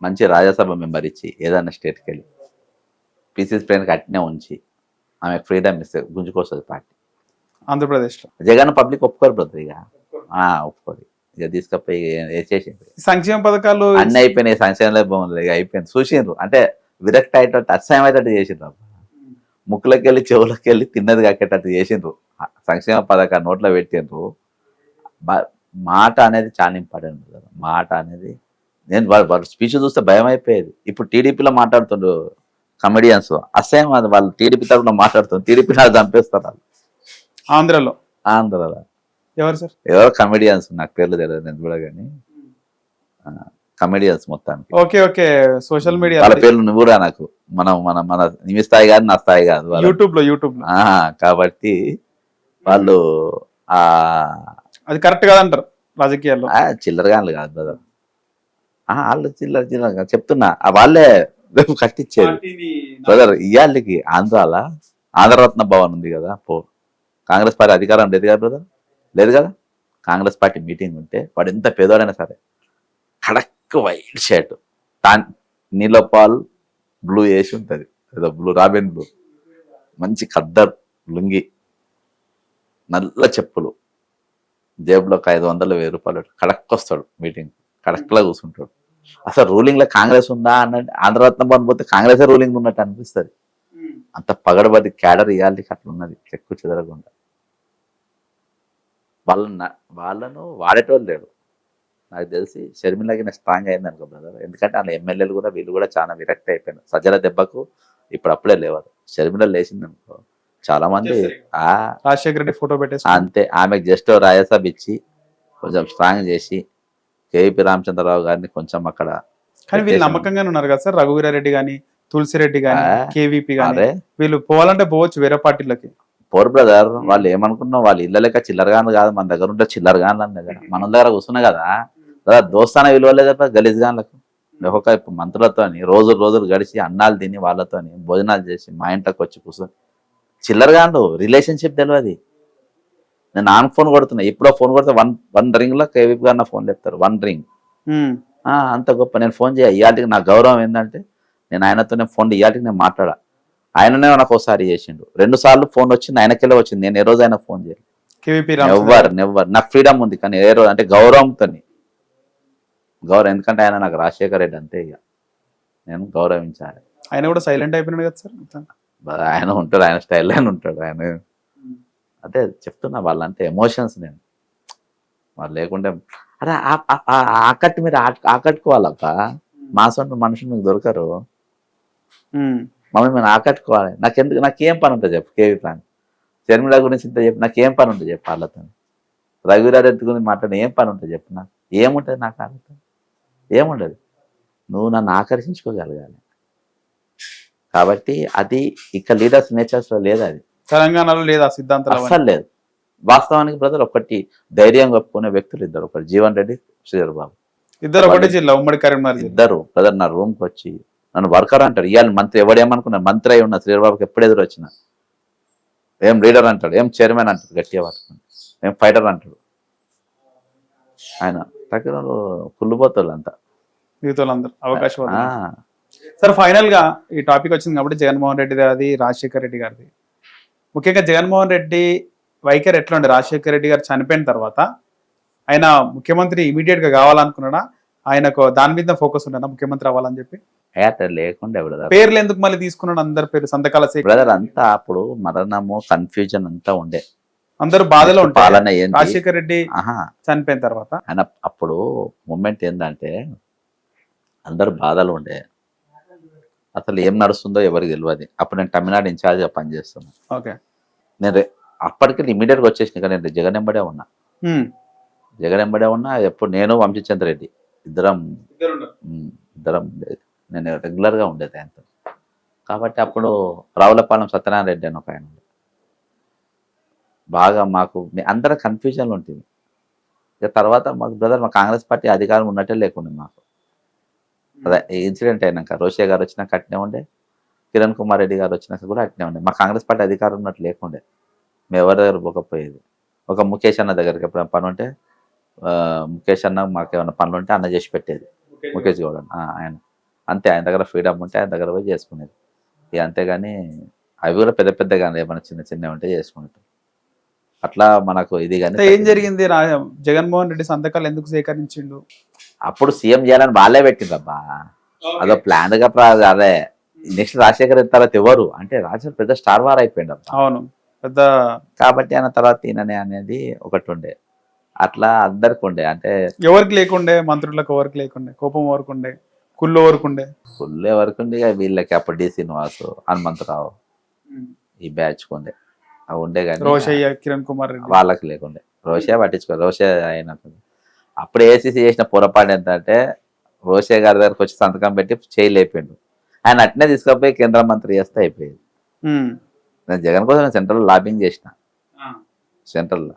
మంచి రాజ్యసభ మెంబర్ ఇచ్చి ఏదైనా స్టేట్కి వెళ్ళి పీసీసీ ప్లేన్కి అట్నే ఉంచి ఆమెకు ఫ్రీడమ్ ఇస్తే గుంజుకొస్తుంది పార్టీ. ఆంధ్రప్రదేశ్లో జగన్ పబ్లిక్ ఒప్పుకోరు బ్రదర్ ఇక ఒప్పుకోరు ఇక తీసుకపోయి వేసేసిండ్రు. సంక్షేమ పథకాలు అన్నీ అయిపోయినాయి, సంక్షేమ బాగుంది ఇక అయిపోయింది. చూసిండ్రు అంటే విరక్తి అయ్యేటట్టు అసహ్యం అయ్యేటట్టు చేసిండ్రు. ముక్కులకి వెళ్ళి చెవులకి వెళ్ళి తిన్నది కక్కేటట్టు చేసిండ్రు. సంక్షేమ పథకాలు నోట్లో పెట్టిండ్రు. మాట అనేది చాలా ఇంపార్టెంట్ కదా. మాట అనేది నేను వాళ్ళ స్పీచ్ చూస్తే భయం అయిపోయేది. ఇప్పుడు టీడీపీలో మాట్లాడుతుండ్రు కమెడియన్స్, అసహ్యం అది. వాళ్ళు టీడీపీ తరఫున మాట్లాడుతుంది, టీడీపీ నాకు చంపేస్తారు వాళ్ళు. ఆంధ్రలో ఎవరు సార్? ఎవరో కమెడియన్స్, నాకు పేర్లు తెలియదు నేను కూడా, కానీ కమెడియన్స్ మొత్తానికి. ఓకే ఓకే, సోషల్ మీడియా వాళ్ళ పేర్లు నువ్వు కూడా నాకు మనం మన మన నీ స్థాయి కాదు నా స్థాయి కాదు యూట్యూబ్ లో కాబట్టి వాళ్ళు అది కరెక్ట్ కాదంటారు రాజకీయాల్లో. చిల్లరగాన్లు కాదు బ్రదర్, వాళ్ళు చిల్లర చెప్తున్నా. వాళ్ళే రేపు కట్టించేది బ్రదర్. ఇవాళకి ఆంధ్రరత్న భవన్ ఉంది కదా, కాంగ్రెస్ పార్టీ అధికారం లేదు కదా బ్రదర్, లేదు కదా. కాంగ్రెస్ పార్టీ మీటింగ్ ఉంటే వాడు ఎంత పేదోడైనా సరే కడక్ వైట్ షర్ట్, నీలపాల్ బ్లూ వేసి ఉంటుంది, ఏదో బ్లూ రాబిన్ బ్లూ, మంచి ఖద్దర్ లుంగి, నల్ల చెప్పులు, జేబులో ఒక 500 1000 రూపాయలు కడక్ వస్తాడు మీటింగ్, కడక్లా కూర్చుంటాడు. అసలు రూలింగ్ లో కాంగ్రెస్ ఉందా అన్నట్టు, ఆంధ్రరత్నం భవన్ పోతే కాంగ్రెసే రూలింగ్ ఉన్నట్టు అనిపిస్తుంది. అంత పగడబడి క్యాడర్ ఇయాలికి అట్లా ఉన్నది, చెక్కు చెదరకుండా. వాళ్ళను వాడేటోళ్ళు లేడు. నాకు తెలిసి షర్మిలకి స్ట్రాంగ్ అయింది అనుకో బ్రదర్. ఎందుకంటే వాళ్ళ ఎమ్మెల్యేలు కూడా వీళ్ళు కూడా చాలా విరక్తి అయిపోయినారు. సజ్జల దెబ్బకు ఇప్పుడు అప్పుడే లేవారు. షర్మిల లేచింది అనుకో చాలా మంది రాజశేఖర రెడ్డి ఫోటో పెట్టేసి అంతే. ఆమెకు జస్ట్ రాజ్యసభ ఇచ్చి కొంచెం స్ట్రాంగ్ చేసి కేవీపీ రామచంద్రరావు గారిని కొంచెం అక్కడ. కానీ వీళ్ళు నమ్మకంగానే ఉన్నారు కదా సార్, రఘువీరారెడ్డి కానీ తులసిరెడ్డి కానీ కేవీపీ కానీ. వీళ్ళు పోవాలంటే పోవచ్చు వేరే పార్టీలకి. పోర్ బ్రదర్, వాళ్ళు ఏమనుకున్నాం, వాళ్ళు ఇళ్ళ లెక్క చిల్లరగాను కాదు, మన దగ్గర ఉంటే చిల్లరగాను దగ్గర మన దగ్గర కూర్చున్నాయి కదా దోస్తాన విలువలేదా గలీజ్ గాన్లకు. ఒక ఇప్పుడు మంత్రులతోని రోజులు గడిచి అన్నాలు తిని వాళ్ళతోని భోజనాలు చేసి మా ఇంట్లోకి వచ్చి కూర్చొని చిల్లరగాను రిలేషన్షిప్ తెలియదు. నేను ఆన్ ఫోన్ కొడుతున్నా, ఎప్పుడో ఫోన్ కొడితే వన్ రింగ్ లో కేవీపీ గారు ఫోన్ చెప్తారు, 1 రింగ్. అంత గొప్ప. నేను ఫోన్ చేయ ఇయాటికి నా గౌరవం ఏంటంటే నేను ఆయనతోనే ఫోన్ ఇయాటికి నేను మాట్లాడా. ఆయననే నాకు ఒకసారి చేసిండు, 2 సార్లు ఫోన్ వచ్చింది ఆయనకెళ్ళి వచ్చింది. నేను ఏ రోజు ఆయన ఫోన్ చేయలేదు. నెవ్వర్. నాకు ఫ్రీడమ్ ఉంది, కానీ ఏ రోజు అంటే గౌరవంతో ఎందుకంటే ఆయన నాకు రాజశేఖర రెడ్డి అంతే, ఇక నేను గౌరవించాలి. ఆయన కూడా సైలెంట్ అయిపోయినాడు కదా సార్. ఆయన ఉంటాడు, ఆయన స్టైల్లోనే ఉంటాడు ఆయన. అదే చెప్తున్నా, వాళ్ళంటే ఎమోషన్స్. నేను వాళ్ళు లేకుంటే అరే మీరు ఆకట్టుకోవాలబ్బా. మా సొంత మనుషులు మీకు దొరకరు, మమ్మల్ని మేము ఆకట్టుకోవాలి. నాకేం పని ఉంటుంది చెప్పు, కేవీ ప్లాన్ షర్మిల గురించి ఇంత చెప్పి నాకేం పని ఉంటుంది చెప్పు. వాళ్ళతో రఘువీరారెడ్డి గురించి మాట్లాడి ఏం పని ఉంటుంది చెప్పు. నాకు ఏముంటుంది, నాకు వాళ్ళతో ఏముండదు. నువ్వు నన్ను ఆకర్షించుకోగలగాలి. కాబట్టి అది ఇక్కడ లీడర్స్ నేచర్స్లో లేదు, అది తెలంగాణలో లేదు, ఆ సిద్ధాంతం అసలు లేదు. వాస్తవానికి బ్రదర్ ఒకటి ధైర్యం ఒప్పుకునే వ్యక్తులు ఇద్దరు, ఒకటి జీవన్ రెడ్డి, శ్రీధర్ బాబు, ఇద్దరు ఒకటి జిల్లా, ఉమ్మడి కరీంనగర్ ఇద్దరు. బ్రదర్ నా రూమ్కి వచ్చి నన్ను వర్కర్ అంటారు. ఇవాళ మంత్రి ఎవడేమనుకున్నారు, మంత్రి అయి ఉన్న శ్రీధర్ బాబుకి ఎప్పుడు ఎదురు వచ్చిన ఏం లీడర్ అంటాడు, ఏం చైర్మన్ అంటాడు, గట్టిగా పట్టుకుని ఏం ఫైటర్ అంటాడు. ఆయన దగ్గర కుళ్ళుపోతారు అంతా మిగతాళ్ళందరూ అవకాశం. సార్ ఫైనల్ గా ఈ టాపిక్ వచ్చింది కాబట్టి జగన్మోహన్ రెడ్డి గారిది, రాజశేఖర రెడ్డి గారిది, ముఖ్యంగా జగన్మోహన్ రెడ్డి వైఖరి ఎట్లా ఉండే? రాజశేఖర రెడ్డి గారు చనిపోయిన తర్వాత ఆయన ముఖ్యమంత్రి ఇమీడియట్ గా కావాలనుకున్నాడా? ఆయనకు దాని మీద ఫోకస్ ఉండదా ముఖ్యమంత్రి అవ్వాలని చెప్పి? లేకుండా పేర్లు ఎందుకు మళ్ళీ తీసుకున్నాడు? అందరి పేరు సంతకాల బ్రదర్ అంతా అప్పుడు మరణము కన్ఫ్యూజన్ అంతా ఉండే, అందరూ బాధలో ఉంటారు. రాజశేఖర రెడ్డి చనిపోయిన తర్వాత ఆయన అప్పుడు మూమెంట్ ఏంటంటే అందరు బాధలు ఉండే, అసలు ఏం నడుస్తుందో ఎవరికి తెలియదు. అప్పుడు నేను తమిళనాడు ఇన్ఛార్జ్గా పనిచేస్తున్నాను. ఓకే, నేను అప్పటికి ఇమీడియట్గా వచ్చేసిన, కానీ నేను జగన్ ఎంబడే ఉన్నా. ఎప్పుడు నేను వంశీచంద్ర రెడ్డి ఇద్దరం నేను రెగ్యులర్గా ఉండేది ఆయనతో. కాబట్టి అప్పుడు రావులపాలెం సత్యనారాయణ రెడ్డి అని ఒక ఆయన బాగా మాకు అందరం కన్ఫ్యూజన్లు ఉంటుంది. ఇక తర్వాత మాకు బ్రదర్ మా కాంగ్రెస్ పార్టీ అధికారం ఉన్నట్టే లేకుండా మాకు. అదే ఇన్సిడెంట్ అయినాక రోషే గారు వచ్చినాక అట్నే ఉండే, కిరణ్ కుమార్ రెడ్డి గారు వచ్చినాక కూడా అట్నే ఉండే. మా కాంగ్రెస్ పార్టీ అధికారం ఉన్నట్టు లేకుండే, మేము ఎవరి దగ్గర పోకపోయేది. ఒక ముఖేష్ అన్న దగ్గరికి ఎప్పుడైనా పని ఉంటే ముఖేష్ అన్న మాకు ఏమైనా పనులు ఉంటే అన్న చేసి పెట్టేది. ముఖేష్ గౌడ్ ఆయన అంతే, ఆయన దగ్గర ఫ్రీడమ్ ఉంటే ఆయన దగ్గర పోయి చేసుకునేది ఇక, అంతేగాని అవి కూడా పెద్ద పెద్దగా ఏమైనా చిన్న చిన్నవి ఉంటే చేసుకునేది. అట్లా మనకు ఇది కానీ ఏం జరిగింది జగన్మోహన్ రెడ్డి సంతకాలు ఎందుకు సేకరించిండు? అప్పుడు సీఎం చేయాలని వాళ్ళే పెట్టిందబ్బా, అదో ప్లాన్ గా అదే. నెక్స్ట్ రాజశేఖర్ తర్వాత ఎవరు అంటే రాజశేఖర్ పెద్ద స్టార్ వార్ అయిపోయింది అబ్బా. అవును, పెద్ద. కాబట్టి ఆయన తర్వాత ఈయననే అనేది ఒకటి ఉండే, అట్లా అందరికి ఉండే. అంటే ఎవరికి లేకుండే, మంత్రులకు ఎవరికి లేకుండే, కోపం ఎవరికి ఉండే, కుళ్ళు ఎవరికి ఉండే? ఫుల్ ఎవరికి ఉండే ఇక వీళ్ళకి, అప్పుడు డి శ్రీనివాసు, హనుమంతరావు, ఈ బ్యాచ్ ఉండే, అవి ఉండే కానీ రోషయ్య, కిరణ్ కుమార్ రెడ్డి వాళ్ళకి లేకుండే. రోషే పట్టించుకో, రోషే అయినట్టు. అప్పుడు ఏసీసీ చేసిన పొరపాటు ఏంటంటే రోషే గారి దగ్గరకు వచ్చి సంతకం పెట్టి చేయలేపిండు, ఆయన అట్నే తీసుకుపోయి కేంద్ర మంత్రి చేస్తే అయిపోయేది. నేను జగన్ కోసం సెంట్రల్ లాబింగ్ చేసిన, సెంట్రల్లో